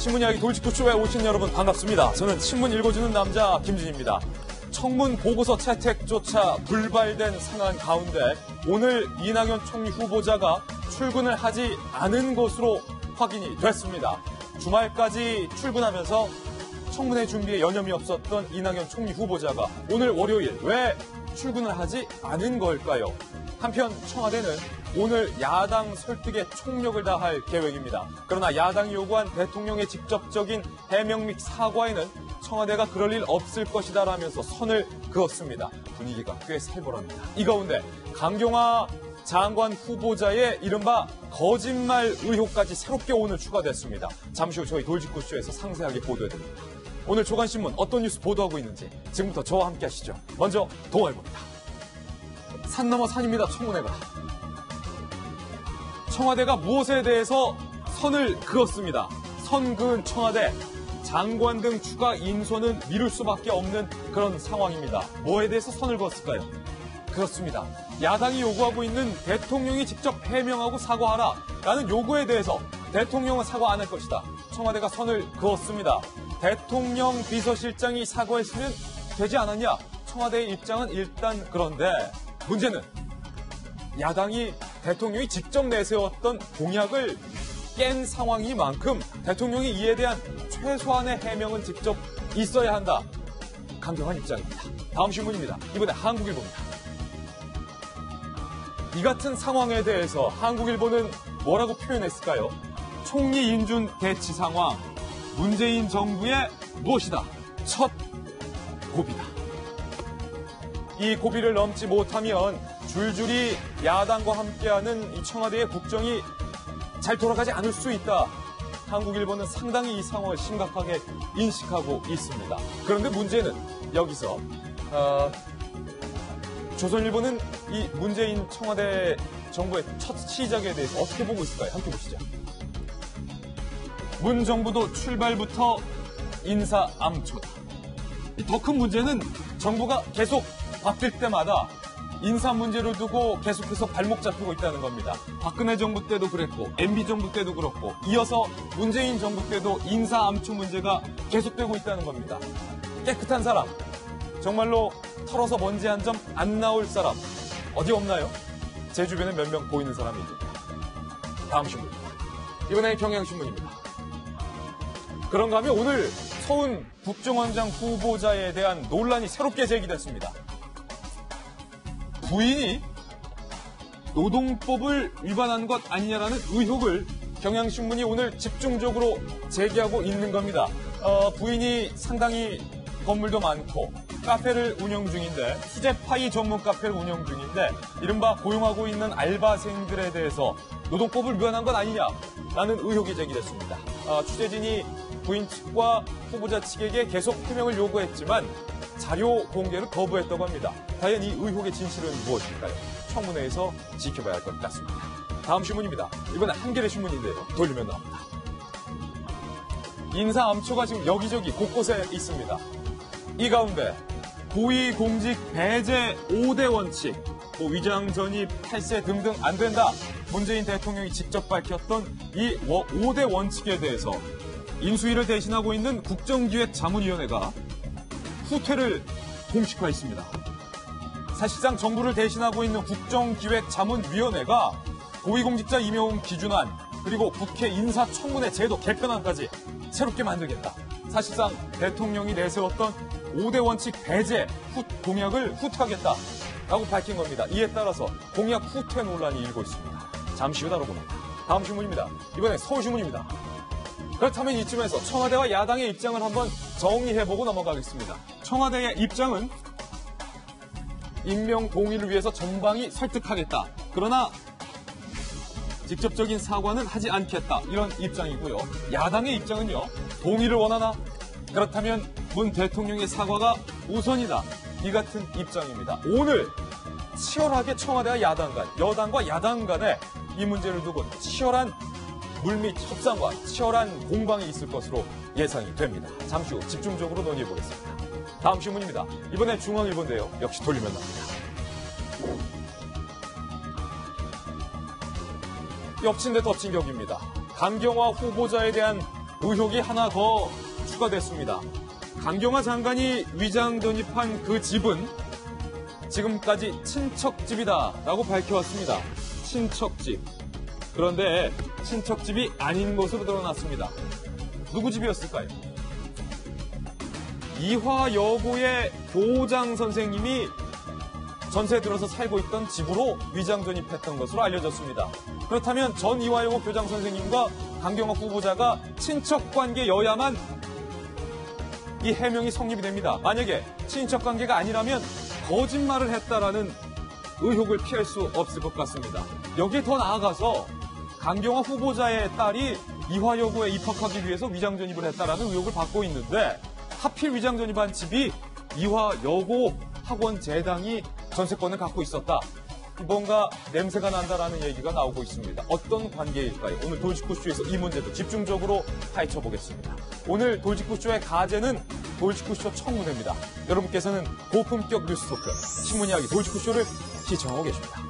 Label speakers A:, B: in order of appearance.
A: 신문 이야기 돌직구쇼에 오신 여러분 반갑습니다. 저는 신문 읽어주는 남자 김준입니다. 청문 보고서 채택조차 불발된 상황 가운데 오늘 이낙연 총리 후보자가 출근을 하지 않은 것으로 확인이 됐습니다. 주말까지 출근하면서 청문회 준비에 여념이 없었던 이낙연 총리 후보자가 오늘 월요일 왜 출근을 하지 않은 걸까요? 한편 청와대는 오늘 야당 설득에 총력을 다할 계획입니다. 그러나 야당이 요구한 대통령의 직접적인 해명 및 사과에는 청와대가 그럴 일 없을 것이다라면서 선을 그었습니다. 분위기가 꽤 살벌합니다. 이 가운데 강경화 장관 후보자의 이른바 거짓말 의혹까지 새롭게 오늘 추가됐습니다. 잠시 후 저희 돌직구쇼에서 상세하게 보도해드립니다. 오늘 조간신문 어떤 뉴스 보도하고 있는지 지금부터 저와 함께 하시죠. 먼저 동아일보입니다. 산 넘어 산입니다. 청문회가. 청와대가 무엇에 대해서 선을 그었습니다. 선 그은 청와대. 장관 등 추가 인선은 미룰 수밖에 없는 그런 상황입니다. 뭐에 대해서 선을 그었을까요? 그렇습니다. 야당이 요구하고 있는 대통령이 직접 해명하고 사과하라라는 요구에 대해서 대통령은 사과 안 할 것이다. 청와대가 선을 그었습니다. 대통령 비서실장이 사과했으면 되지 않았냐? 청와대의 입장은 일단 그런데 문제는 야당이 대통령이 직접 내세웠던 공약을 깬 상황이만큼 대통령이 이에 대한 최소한의 해명은 직접 있어야 한다. 강경한 입장입니다. 다음 신문입니다. 이번에 한국일보입니다. 이 같은 상황에 대해서 한국일보는 뭐라고 표현했을까요? 총리 인준 대치 상황, 문재인 정부의 무엇이다? 첫 고비다. 이 고비를 넘지 못하면 줄줄이 야당과 함께하는 이 청와대의 국정이 잘 돌아가지 않을 수 있다. 한국일보는 상당히 이 상황을 심각하게 인식하고 있습니다. 그런데 문제는 여기서 조선일보는 이 문재인 청와대 정부의 첫 시작에 대해서 어떻게 보고 있을까요? 함께 보시죠. 문 정부도 출발부터 인사암초다. 더 큰 문제는 정부가 계속 바뀔 때마다 인사 문제를 두고 계속해서 발목 잡히고 있다는 겁니다. 박근혜 정부 때도 그랬고 MB 정부 때도 그렇고 이어서 문재인 정부 때도 인사암초 문제가 계속되고 있다는 겁니다. 깨끗한 사람, 정말로 털어서 먼지 한 점 안 나올 사람 어디 없나요? 제 주변에 몇 명 보이는 사람이 있습니다. 다음 신문입니다. 이번엔 경향신문입니다. 그런가 하면 오늘 서훈 국정원장 후보자에 대한 논란이 새롭게 제기됐습니다. 부인이 노동법을 위반한 것 아니냐라는 의혹을 경향신문이 오늘 집중적으로 제기하고 있는 겁니다. 부인이 상당히 건물도 많고 카페를 운영 중인데 수제파이 전문 카페를 운영 중인데 이른바 고용하고 있는 알바생들에 대해서 노동법을 위반한 것 아니냐라는 의혹이 제기됐습니다. 취재진이 부인 측과 후보자 측에게 계속 해명을 요구했지만 자료 공개를 거부했다고 합니다. 과연 이 의혹의 진실은 무엇일까요? 청문회에서 지켜봐야 할 것 같습니다. 다음 신문입니다. 이번엔 한겨레 신문인데요. 돌리면 나옵니다. 인사암초가 지금 여기저기 곳곳에 있습니다. 이 가운데 고위공직 배제 5대 원칙, 위장 전입, 탈세 등등 안 된다. 문재인 대통령이 직접 밝혔던 이 5대 원칙에 대해서 인수위를 대신하고 있는 국정기획자문위원회가 후퇴를 공식화했습니다. 사실상 정부를 대신하고 있는 국정기획자문위원회가 고위공직자 임용 기준안 그리고 국회 인사청문회 제도 개편안까지 새롭게 만들겠다. 사실상 대통령이 내세웠던 5대 원칙 배제 공약을 후퇴하겠다라고 밝힌 겁니다. 이에 따라서 공약 후퇴 논란이 일고 있습니다. 잠시 후 다뤄봅니다. 다음 신문입니다. 이번엔 서울신문입니다. 그렇다면 이쯤에서 청와대와 야당의 입장을 한번 정리해보고 넘어가겠습니다. 청와대의 입장은 임명 동의를 위해서 전방위 설득하겠다. 그러나 직접적인 사과는 하지 않겠다. 이런 입장이고요. 야당의 입장은요. 동의를 원하나? 그렇다면 문 대통령의 사과가 우선이다. 이 같은 입장입니다. 오늘 치열하게 청와대와 여당과 야당 간에 이 문제를 두고 치열한 물밑 협상과 치열한 공방이 있을 것으로 예상이 됩니다. 잠시 후 집중적으로 논의해보겠습니다. 다음 신문입니다. 이번엔 중앙일보인데요. 역시 돌리면 나옵니다. 엎친 데 덮친 격입니다. 강경화 후보자에 대한 의혹이 하나 더 추가됐습니다. 강경화 장관이 위장 전입한 그 집은 지금까지 친척집이다라고 밝혀왔습니다. 친척집. 그런데 친척집이 아닌 것으로 드러났습니다. 누구 집이었을까요? 이화여고의 교장 선생님이 전세 들어서 살고 있던 집으로 위장 전입했던 것으로 알려졌습니다. 그렇다면 전 이화여고 교장 선생님과 강경화 후보자가 친척 관계여야만 이 해명이 성립이 됩니다. 만약에 친척 관계가 아니라면 거짓말을 했다라는 의혹을 피할 수 없을 것 같습니다. 여기에 더 나아가서 강경화 후보자의 딸이 이화여고에 입학하기 위해서 위장 전입을 했다라는 의혹을 받고 있는데 하필 위장 전입한 집이 이화여고 학원 재당이 전세권을 갖고 있었다. 뭔가 냄새가 난다라는 얘기가 나오고 있습니다. 어떤 관계일까요? 오늘 돌직구쇼에서 이 문제도 집중적으로 파헤쳐보겠습니다. 오늘 돌직구쇼의 가제는 돌직구쇼 청문회입니다. 여러분께서는 고품격 뉴스 토크 신문 이야기 돌직구쇼를 시청하고 계십니다.